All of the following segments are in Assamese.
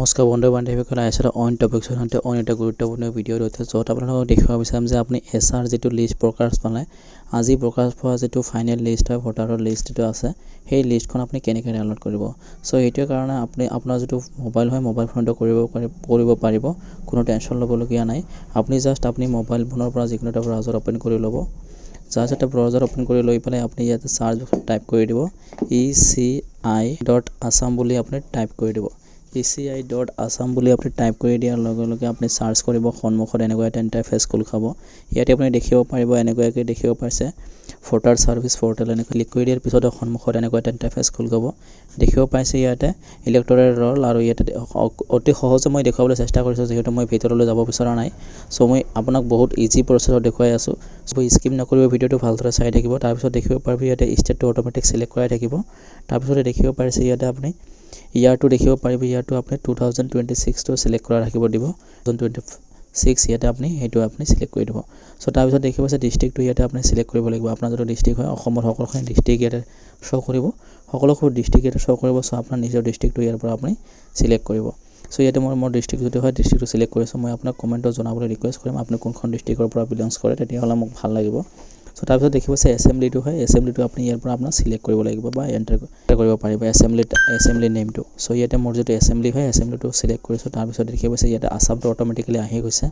নমস্কাৰ বন্ধু বান্ধৱীসকল আহিছে অইন টপিকছৰ সৈতে অইন এটা গুৰুত্বপূৰ্ণ ভিডিঅ' ৰৈছে য'ত আপোনালোকক দেখুৱাব বিচাৰিম যে আপুনি এছআৰ যিটো লিষ্ট প্ৰকাশ পালে আজি প্ৰকাশ পোৱা যিটো ফাইনেল লিষ্ট হয় ভোটাৰৰ লিষ্ট যিটো আছে সেই লিষ্টখন আপুনি কেনেকৈ ডাউনলোড কৰিব সো এইটোৰ কাৰণে আপুনি আপোনাৰ যিটো মোবাইল হয় মোবাইল ফোনটো কৰিব পাৰিব কোনো টেনচন ল'বলগীয়া নাই আপুনি জাস্ট আপুনি মোবাইল ফোনৰ পৰা যিকোনো এটা ব্ৰাউজাৰ ওপেন কৰি ল'ব জাস্ট এটা ব্ৰাউজাৰ ওপেন কৰি লৈ পেলাই আপুনি ইয়াতে সাৰ্চ টাইপ কৰি দিব eci.assam বুলি আপুনি টাইপ কৰি দিব eci.assam বুলি আপুনি টাইপ কৰি দিয়াৰ লগে লগে আপুনি সাৰ্চ কৰিব সন্মুখত এনেকুৱা এটা ইন্টাৰফেস খোল খাব ইয়াতে আপুনি দেখিব পাৰিব এনেকুৱাকৈ দেখিব পাইছে ভোটাৰ সাৰ্ভিস পোৰ্টেল এনে ক্লিক কৰি দিয়াৰ পিছত সন্মুখত এনেকুৱা এটা ইন্টাৰফেস খোল খাব দেখিব পাইছে ইয়াতে ইলেক্টৰেল ৰল আৰু ইয়াতে অতি সহজে মই দেখাবলৈ চেষ্টা কৰিছো যেহেতু মই ভিতৰলৈ যাব বিচৰা নাই সো মই আপোনাক বহুত ইজি প্ৰসেছত দেখুৱাই আছো সো স্কিপ নকৰিব ভিডিওটো ভালদৰে চাই থাকিব তাৰ পিছত দেখিব পাৰিব ইয়াতে ষ্টেটটো অটোমেটিক সিলেক্ট কৰাই থাকিব তাৰ পিছত দেখিব পাৰিছে ইয়াতে আপুনি ইয়াৰটো দেখিব পাৰিব ইয়াৰটো আপুনি 2026 টো সিলেক্ট কৰা ৰাখিব দিব 2026 ইয়াতে আপুনি হেতু আপুনি সিলেক্ট কৰি দিব সো তাৰ পিছত দেখিব আছে ডিস্ট্ৰিক্টটো ইয়াতে আপুনি সিলেক্ট কৰিব লাগিব আপোনাৰ যদি ডিস্ট্ৰিক্ট হয় অসমৰ সকলোখন ডিস্ট্ৰিক্ট ইয়াতে শো কৰিব সকলোখন ডিস্ট্ৰিক্ট ইয়াতে শো কৰিব সো আপোনাৰ নিজৰ ডিস্ট্ৰিক্টটো ইয়াৰ পৰা আপুনি সিলেক্ট কৰিব সো ইয়াতে মোৰ ডিস্ট্ৰিক্ট যদি হয় ডিস্ট্ৰিক্টটো সিলেক্ট কৰিছো মই আপোনাক কমেন্টত জনাবলৈ ৰিকুৱেষ্ট কৰিম আপুনি কোনখন ডিস্ট্ৰিক্টৰ পৰা বিলংস কৰে তেতিয়া হলে মোক ভাল লাগিব সো তাৰ পিছত দেখিব আছে এসেম্বলিটো হয় এসেম্বলিটো আপুনি ইয়াৰ পৰা আপোনাৰ সিলেক্ট কৰিব লাগিব বা এন্টাৰ কৰিব পাৰিব এসেম্বলি নেমটো সো ইয়াতে মোৰ যেটো এসেম্বলি হয় এসেম্বলিটো সিলেক্ট কৰিছো তাৰ পিছত দেখিব আছে ইয়াতে আসামটো অটোমেটিক্যালি আহি গৈছে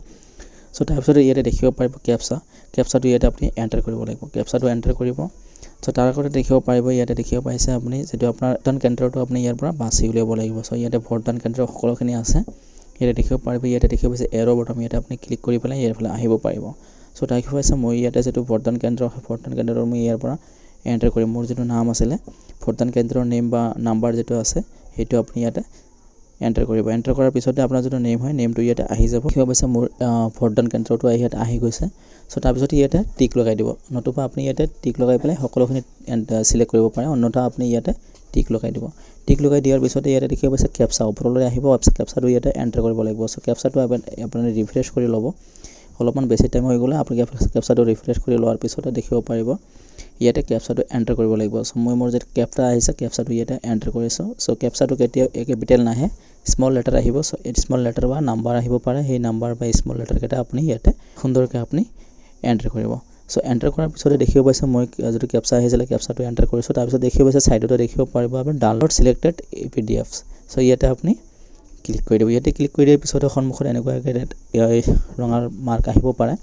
সো তাৰ পিছত ইয়াতে দেখিব পাৰিব ক্যাপচাটো ইয়াতে আপুনি এন্টাৰ কৰিব লাগিব ক্যাপচাটো এন্টাৰ কৰিব সো তাৰ আগতে দেখিব পাৰিব ইয়াতে দেখিব পাইছে আপুনি যেটো আপোনাৰ ভোটদান কেন্দ্ৰটো আপুনি ইয়াৰ পৰা বাছি উলিয়াব লাগিব সো ইয়াতে ভোটদান কেন্দ্ৰ সকলোখিনি আছে ইয়াতে দেখিব পাৰিব ইয়াতে দেখিব পাইছে এৰো বটন ইয়াতে আপুনি ক্লিক কৰি পেলাই ইয়াৰ ফালে আহিব পাৰিব সো দেখিব পাইছে মই ইয়াতে যেটো ভোটদান কেন্দ্ৰৰ মই ইয়াৰ পৰা এন্টাৰ কৰিম মোৰ যেটো নাম আছিল ভোটদান কেন্দ্ৰৰ নেম বা নাম্বাৰ যেটো আছে হেতু আপুনি ইয়াতে এন্টাৰ কৰিব এন্টাৰ কৰাৰ পিছতে আপোনাৰ যেটো নেম হয় নেমটো ইয়াতে আহি যাব কিবা পাইছে মোৰ ভোটদান কেন্দ্ৰটো ইয়াতে আহি গৈছে সো তাৰ পিছত ইয়াতে টিক লগাই দিব নতুবা আপুনি ইয়াতে টিক লগাই পেলাই সকলোখিনি সিলেক্ট কৰিব পাৰে অন্যথা আপুনি ইয়াতে টিক লগাই দিব টিক লগাই দিয়াৰ পিছতে ইয়াতে দেখিব পাইছে ক্যাপচা ওপৰলৈ আহিব ক্যাপচাটো ইয়াতে এন্টাৰ কৰিব লাগিব সো ক্যাপচাটো আপুনি ৰিফ্ৰেশ কৰি ল'ব অলপমান বেছি টাইম হৈ গলে আপুনি ক্যাপচাটো ৰিফ্ৰেশ কৰি লোৱাৰ পিছতে দেখিব পাৰিব ইয়াতে ক্যাপচাটো এন্টাৰ কৰিব লাগিব সো মই মোৰ যে ক্যাপচা আহিছে ক্যাপচাটো ইয়াতে এন্টাৰ কৰিছো সো ক্যাপচাটো কেতিয়া কেপিটেল নাহে স্মল লেটাৰ আহিব সো স্মল লেটাৰ বা নাম্বাৰ আহিব পাৰে সেই নাম্বাৰ বা স্মল লেটাৰ কেটা আপুনি ইয়াতে সুন্দৰকৈ আপুনি এন্টাৰ কৰিব সো এন্টাৰ কৰাৰ পিছতে দেখিব পাইছে মই যেটো ক্যাপচা আহিছিল ক্যাপচাটো এন্টাৰ কৰিছো তাৰ পিছত দেখিব পাইছে সাইডতে দেখিব পাৰিব আপুনি ডাউনলোড সিলেক্টেড পিডিএফs সো ইয়াতে আপুনি ক্লিক কৰি দিব ইয়াতে ক্লিক কৰি দিয়াৰ পিছতে সন্মুখত এনেকুৱাকৈ ৰঙাৰ মাৰ্ক আহিব পাৰে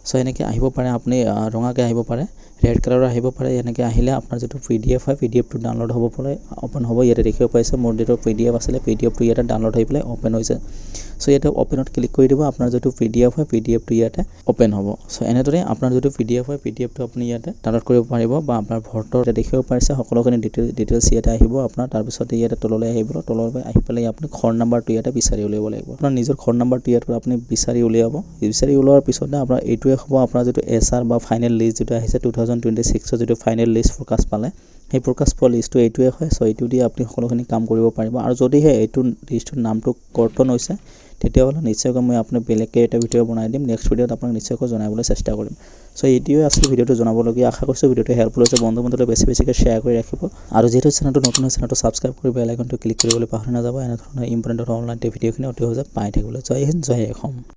সো এনেকৈ আহিব পাৰে আপুনি ৰঙাকৈ আহিব পাৰে ৰেড কালাৰৰ আহিব পাৰে এনেকৈ আহিলে আপোনাৰ যেটো পিডিএফ হয় পিডিএফটো ডাউনলোড হ'ব পাৰে ওপেন হ'ব ইয়াতে দেখিব পাইছে মোৰ যেটো পিডিএফ আছিল পিডিএফটো ইয়াতে ডাউনলোড হৈ পেলাই ওপেন হৈছে সো ইয়াতে ওপেনত ক্লিক কৰি দিব আপোনাৰ যেটো পিডিএফ হয় পিডিএফটো ইয়াতে ওপেন হ'ব সো এনেদৰে আপোনাৰ যেটো পিডিএফ হয় পিডিএফটো আপুনি ইয়াতে ডাউনলোড কৰিব পাৰিব বা আপোনাৰ ভোটৰ দেখিব পাইছে সকলোখিনি ডিটেইলছ ইয়াতে আহিব আপোনাৰ তাৰ পিছত ইয়াতে তললৈ আহিব তললৈ আহি পেলাই আপুনি ঘৰ নাম্বাৰটো ইয়াতে বিচাৰি উলিয়াব লাগিব আপোনাৰ নিজৰ ঘৰ নাম্বাৰটো ইয়াতে আপুনি বিচাৰি উলিয়াব বিচাৰি উলিওৱাৰ পিছতে আপোনাৰ এইটোৱে হ'ব আপোনাৰ যেটো এছআৰ বা ফাইনেল লিষ্ট যেটো আহিছে 2026 ৰ যেটো ফাইনেল লিষ্ট প্ৰকাশ পালে সেই প্ৰকাশ পোৱা লিষ্টটো এইটোৱে হয় সো এইটো দি আপুনি সকলোখিনি কাম কৰিব পাৰিব আৰু যদি হে এইটো লিষ্টৰ নামটো কৰ্তন হৈছে তেতিয়াহলে নিশ্চয়কৈ মই আপোনাক বেলেগকৈ এটা ভিডিও বনাই দিম নেক্সট ভিডিওত আপোনাক নিশ্চয়কৈ জনাবলৈ চেষ্টা কৰিম সো এইটোৱে আছিল ভিডিওটো জনাবলগীয়া আশা কৰিছো ভিডিওটো হেল্পফুল হৈছে বন্ধু-বান্ধৱলৈ বেছিকৈ শেয়াৰ কৰি ৰাখিব আৰু যেটো চেনেলটো নতুন হৈছে চেনেলটো সাবস্ক্ৰাইব কৰি বেল আইকনটো ক্লিক কৰিবলৈ পাহৰি নাযাব এনে ধৰণৰ ইম্পৰ্টেন্ট অনলাইন ভিডিওখিনি অতি সহজে পাই থাকিবলৈ জয় হিন্দ জয় অসম